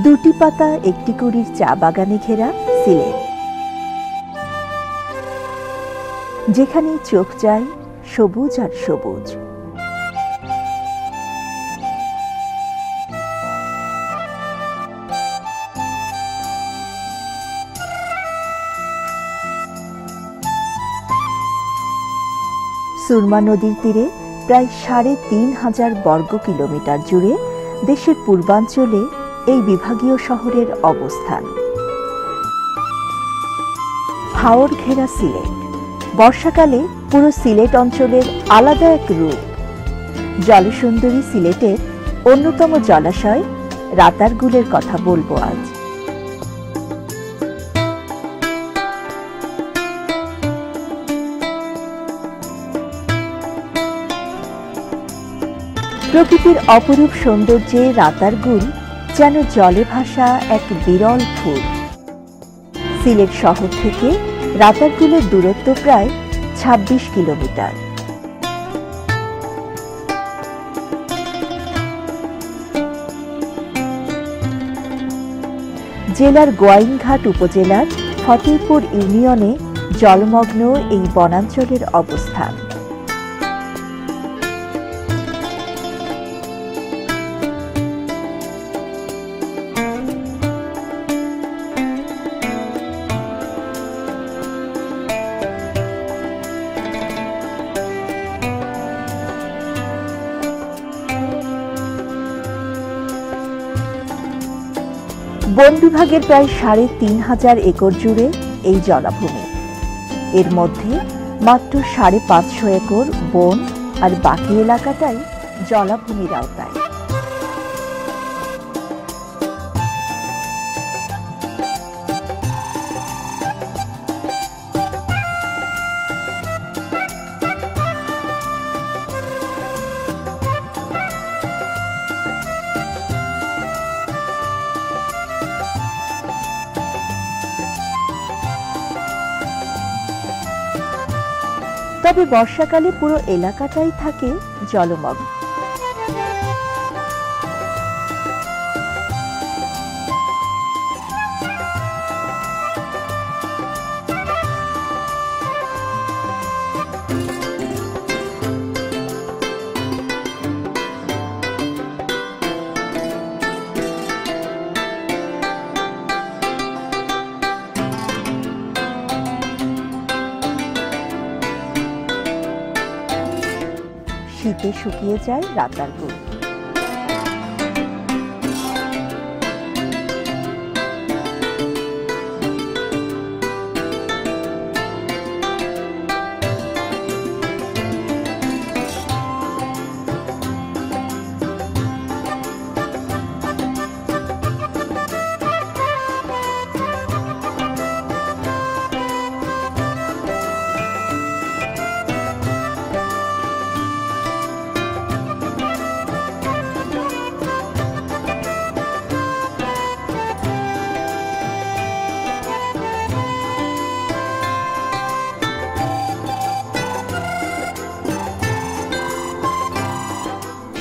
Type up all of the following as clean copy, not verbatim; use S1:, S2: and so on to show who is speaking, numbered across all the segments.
S1: দুটি পাতা একটি কুড়ির চা বাগানে ঘেরা সিলেট, যেখানে চোখ যায় সবুজ আর সবুজ। সুরমা নদীর তীরে প্রায় ৩,৫০০ বর্গ কিলোমিটার জুড়ে দেশের পূর্বাঞ্চলে এই বিভাগীয় শহরের অবস্থান। হাওর ঘেরা সিলেট বর্ষাকালে পুরো সিলেট অঞ্চলের আলাদা এক রূপ। জলসুন্দরী সিলেটের অন্যতম জলাশয় রাতারগুলের কথা বলবো আজ। প্রকৃতির অপরূপ সৌন্দর্যে রাতারগুল যেন জলে ভাসা এক বিরল ফুল। সিলেট শহর থেকে রাতারগুলের দূরত্ব প্রায় ২৬ কিলোমিটার। জেলার গোয়াইনঘাট উপজেলার ফতেপুর ইউনিয়নে জলমগ্ন এই বনাঞ্চলের অবস্থান। বন বিভাগের প্রায় ৩,৫০০ একর জুড়ে এই জলাভূমি। এর মধ্যে মাত্র ৫৫০ একর বন আর বাকি এলাকাটাই জলাভূমির আওতায়। তবে বর্ষাকালে পুরো এলাকাটাই থাকে জলমগ্ন। শীতে শুকিয়ে যায় রাতারগুল।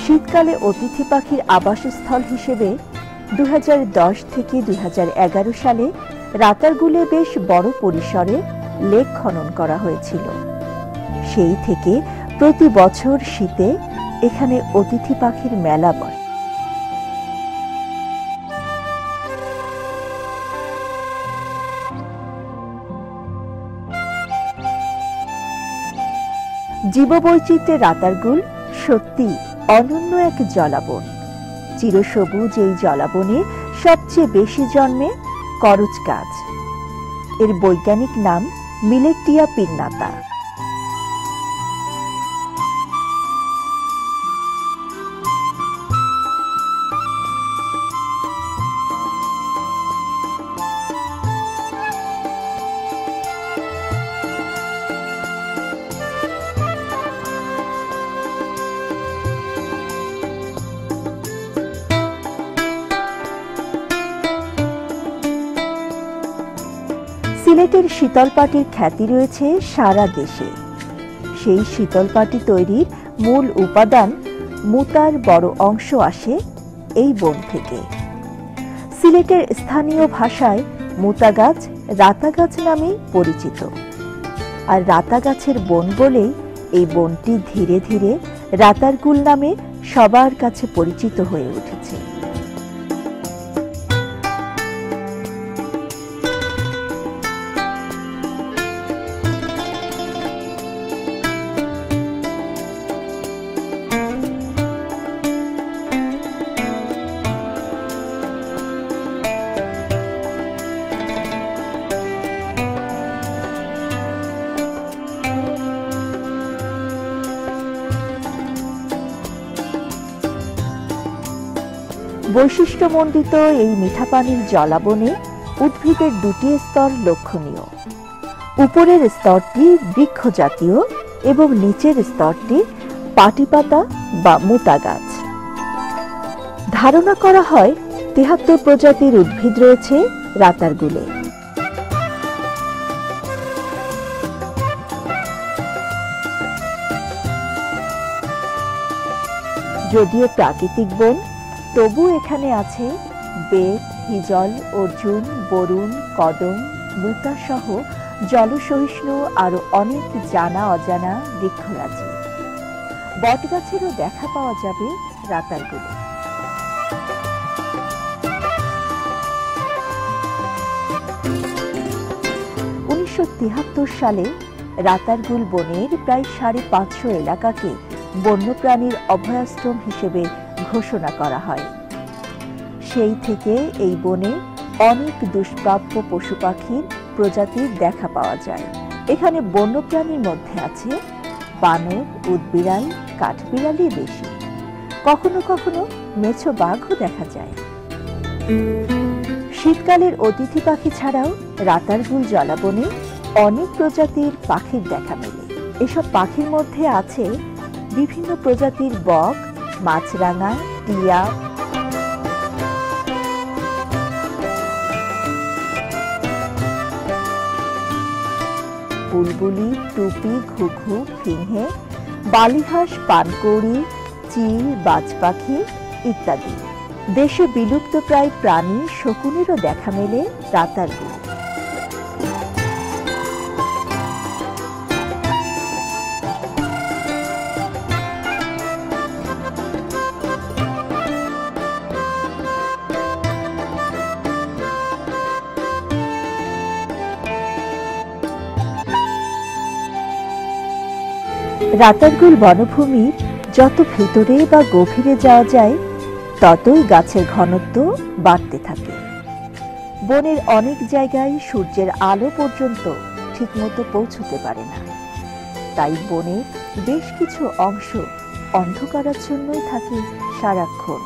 S1: শীতকালে অতিথি পাখির আবাসস্থল হিসেবে ২০১০ থেকে ২০১১ সালে রাতারগুলে বেশ বড় পরিসরে লেক খনন করা হয়েছিল। সেই থেকে প্রতি বছর শীতে এখানে অতিথি পাখির মেলা বসে। জীববৈচিত্র্যে রাতারগুল সত্যি অনন্য এক জলাবন। চিরসবুজ এই জলাবনে সবচেয়ে বেশি জন্মে করচ গাছ। এর বৈজ্ঞানিক নাম মিলেটিয়া পিন্নাতা। সিলেটের শীতলপাটির খ্যাতি রয়েছে সারা দেশে। সেই শীতলপাটি তৈরির মূল উপাদান মুতার বড় অংশ আসে এই বন থেকে। সিলেটের স্থানীয় ভাষায় মুতা গাছ রাতা গাছ নামে পরিচিত। আর রাতা গাছের বন বলেই এই বনটি ধীরে ধীরে রাতারগুল নামে সবার কাছে পরিচিত হয়ে উঠেছে। বৈশিষ্ট্যমণ্ডিত এই মিঠা পানির জলাবনে উদ্ভিদের দুটি স্তর লক্ষণীয়। উপরের স্তরটি বৃক্ষ জাতীয় এবং নিচের স্তরটি পাটিপাতা বা মুতা গাছ। ধারণা করা হয় ৭৩ প্রজাতির উদ্ভিদ রয়েছে রাতারগুলে। যদিও প্রাকৃতিক বন, তবু এখানে আছে বেত, হিজল, অর্জুন, বরুণ, কদম, মুতা সহ জলসহিষ্ণু আরো অনেক জানা অজানা বৃক্ষরাজি। বটগাছেরও দেখা পাওয়া যাবে রাতারগুলে। ১৯৭৩ সালে রাতারগুল বনের প্রায় ৫৫০ এলাকাকে বন্যপ্রাণীর অভয়াশ্রম হিসেবে ঘোষণা করা হয়। সেই থেকে এই বনে অনেক দুষ্প্রাপ্য পশু পাখির প্রজাতির দেখা পাওয়া যায়। এখানে বন্যপ্রাণীর মধ্যে আছে বানর, উদবিড়াল, কাঠবিড়ালি বেশি। কখনো কখনো মেছো বাঘও দেখা যায়। শীতকালের অতিথি পাখি ছাড়াও রাতারগুল জলাবনে অনেক প্রজাতির পাখির দেখা মেলে। এসব পাখির মধ্যে আছে বিভিন্ন প্রজাতির বক, মাছরাঙা, টিয়া, বুলবুলি, টুপি, ঘুঘু, ফিঙে, বালিহাঁস, পানকৌড়ি, চিল, বাজ পাখি ইত্যাদি। দেশে বিলুপ্ত প্রায় প্রাণী শকুনেরও দেখা মেলে রাতারগুল। রাতারগুল বনভূমির যত ভেতরে বা গভীরে যাওয়া যায় ততই গাছের ঘনত্ব বাড়তে থাকে। বনের অনেক জায়গায় সূর্যের আলো পর্যন্ত ঠিকমতো পৌঁছতে পারে না, তাই বনের বেশ কিছু অংশ অন্ধকারাচ্ছন্নই থাকে সারাক্ষণ।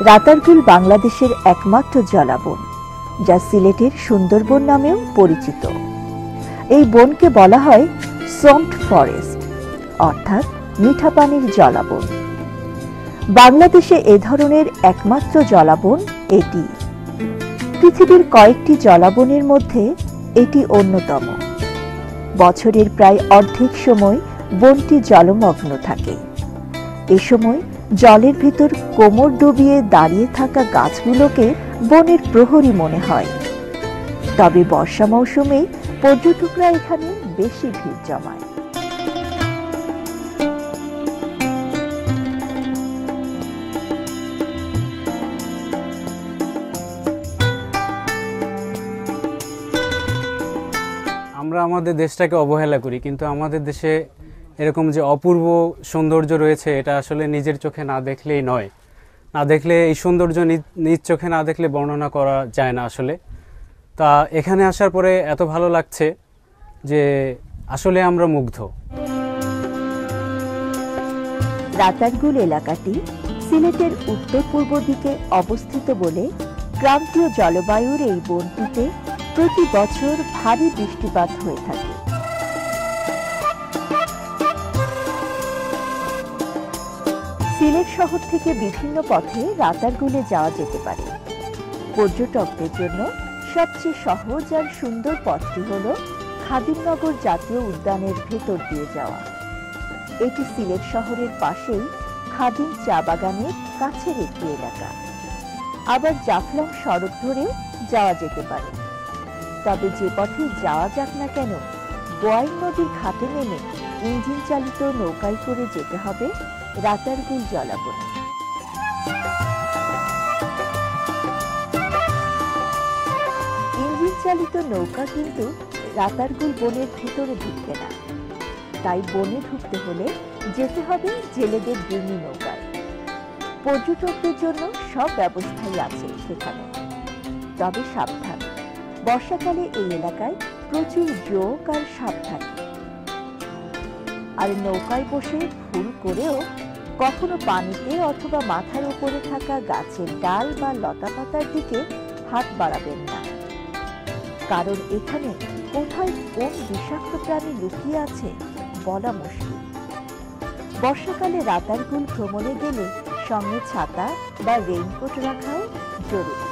S1: রাতারগুল বাংলাদেশের একমাত্র জলাবন, যা সিলেটের সুন্দরবন নামেও পরিচিত। এই বনকে বলা হয় সোম্পড ফরেস্ট, অর্থাৎ মিঠা পানির জলাবন। বাংলাদেশে এ ধরনের একমাত্র জলাবন এটি। পৃথিবীর কয়েকটি জলাবনের মধ্যে এটি অন্যতম। বছরের প্রায় অর্ধেক সময় বনটি জলমগ্ন থাকে। এ সময় জলের ভিতর কোমর ডুবিয়ে দাঁড়িয়ে থাকা গাছগুলোকে বনের প্রহরী মনে হয়। তবে বর্ষা মৌসুমে পর্যটকরা এখানে বেশি ভিড় জমায়।
S2: আমরা আমাদের দেশটাকে অবহেলা করি, কিন্তু আমাদের দেশে এরকম যে অপূর্ব সৌন্দর্য রয়েছে এটা আসলে নিজের চোখে না দেখলেই নয়। না দেখলে এই সৌন্দর্য নিজ চোখে না দেখলে বর্ণনা করা যায় না আসলে। তা এখানে আসার পরে এত ভালো লাগছে যে আসলে আমরা মুগ্ধ।
S1: রাতারগুল এলাকাটি সিলেটের উত্তর পূর্ব দিকে অবস্থিত বলে ক্রান্তীয় জলবায়ুর এই বনটিতে প্রতি বছর ভারী বৃষ্টিপাত হয়ে থাকে। সিলেট শহর থেকে বিভিন্ন পথে রাতারগুলে যাওয়া যেতে পারে। পর্যটকদের জন্য সবচেয়ে সহজ আর সুন্দর পথটি হল খাদিমনগর জাতীয় উদ্যানের ভেতর দিয়ে যাওয়া। এটি সিলেট শহরের পাশেই খাদিম চা বাগানের কাছের একটি এলাকা। আবার জাফলং সড়ক ধরে যাওয়া যেতে পারে। তবে যে পথে যাওয়া যাক না কেন, গোয়াইন নদীর ঘাটে নেমে ইঞ্জিন চালিত নৌকায় করে যেতে হবে রাতারগুল জলাবনে। ইঞ্জিন চালিত নৌকা কিন্তু রাতারগুল বনের ভিতরে ঢুকবে না, তাই বনে ঢুকতে হলে যেতে হবে জেলেদের ডিঙি নৌকায়। পর্যটকদের জন্য সব ব্যবস্থাই আছে সেখানে, তবে সাবধান, বর্ষাকালে এই এলাকায় প্রচুর জোক আর সাপ থাকে। আর নৌকায় বসে ভুল করেও কখনো পানিতে অথবা মাথার উপরে থাকা গাছের ডাল বা লতা পাতার দিকে হাত বাড়াবেন না, কারণ এখানে কোথায় কোন বিষাক্ত প্রাণী লুকিয়ে আছে বলা মুশকিল। বর্ষাকালে রাতারগুল ভ্রমণে গেলে সঙ্গে ছাতা বা রেইনকোট রাখাও জরুরি।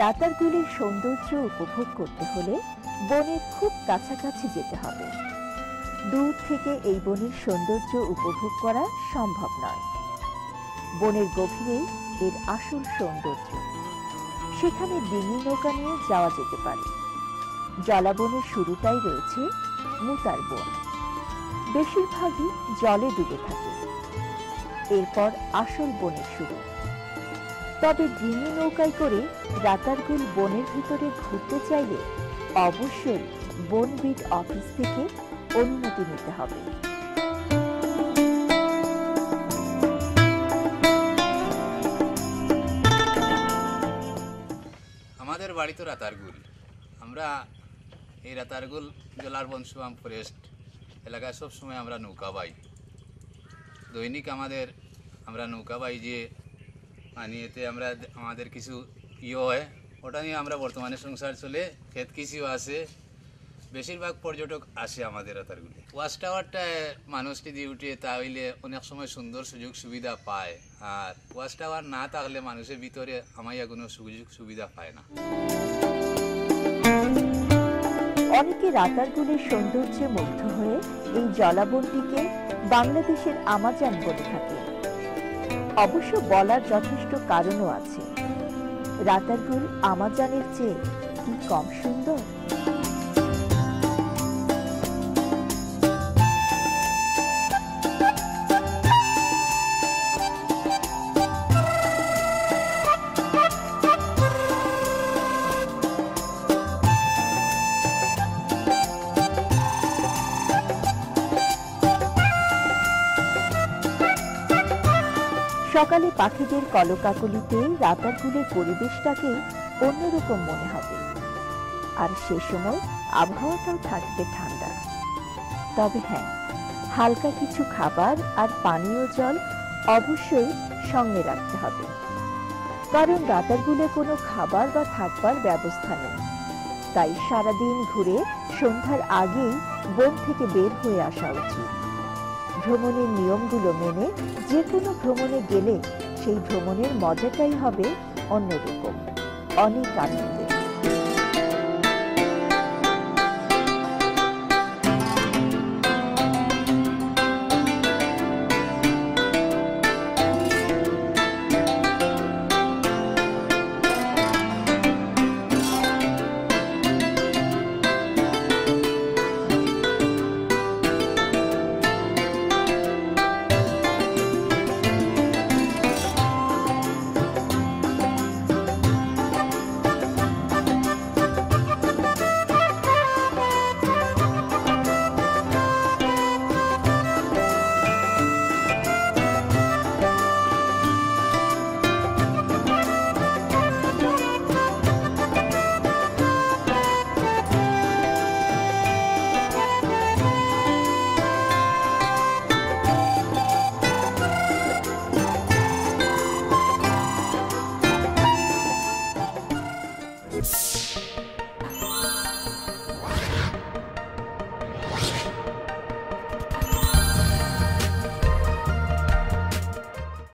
S1: রাতারগুলের সৌন্দর্য উপভোগ করতে হলে বনের খুব কাছাকাছি যেতে হবে। দূর থেকে এই বনের সৌন্দর্য উপভোগ করা সম্ভব নয়। বনের গভীরেই এর আসল সৌন্দর্য। সেখানে ডিঙি নৌকা নিয়ে যাওয়া যেতে পারে। জলাবনের শুরুটাই রয়েছে মুতার বন, বেশিরভাগই জলে ডুবে থাকে। এরপর আসল বনের শুরু। তবে ডিঙি নৌকায় করে রাতারগুল বনের ভিতরে ঘুরতে চাইলে অবশ্যই বনবিট অফিস থেকে অনুমতি নিতে হবে।
S3: আমাদের বাড়ি তো রাতারগুল। আমরা এই রাতারগুল জলার বনসুয়াম ফরেস্ট এলাকায় সবসময় আমরা নৌকা বাই। দৈনিক আমরা নৌকা বাই যে এতে আমাদের কিছু হয়, ওটা নিয়ে আমরা বর্তমানে সংসার চলে। ক্ষেত কৃষিও আছে, বেশিরভাগ পর্যটক আসে আমাদের রাতারগুলে। ওয়াচ টাওয়ারটায় মানুষ যদি উঠে তাহলে অনেক সময় সুন্দর সুযোগ সুবিধা পায়, আর ওয়াচ টাওয়ার না থাকলে মানুষের ভিতরে আমাইয়া কোনো সুযোগ সুবিধা পায় না।
S1: অনেকে রাতারগুলের সৌন্দর্যে মুগ্ধ হয়ে এই জলাবনটিকে বাংলাদেশের আমাজন বলে থাকে। অবশ্য বলার যথেষ্ট কারণও আছে। রাতারগুল আমাজনের চেয়ে কি কম সুন্দর? সকালে পাখিদের কলকাকলিতে রাতারগুলের পরিবেশটাকে অন্যরকম মনে হবে, আর সে সময় আবহাওয়াটাও থাকবে ঠান্ডা। তবে হ্যাঁ, হালকা কিছু খাবার আর পানীয় জল অবশ্যই সঙ্গে রাখতে হবে। কারণ রাতারগুলে কোনো খাবার বা থাকবার ব্যবস্থা নেই। তাই সারাদিন ঘুরে সন্ধ্যার আগেই বন থেকে বের হয়ে আসা উচিত। ভ্রমণের নিয়মগুলো মেনে যে কোনো ভ্রমণে গেলে সেই ভ্রমণের মজাটাই হবে অন্যরকম, অনেক আনন্দ।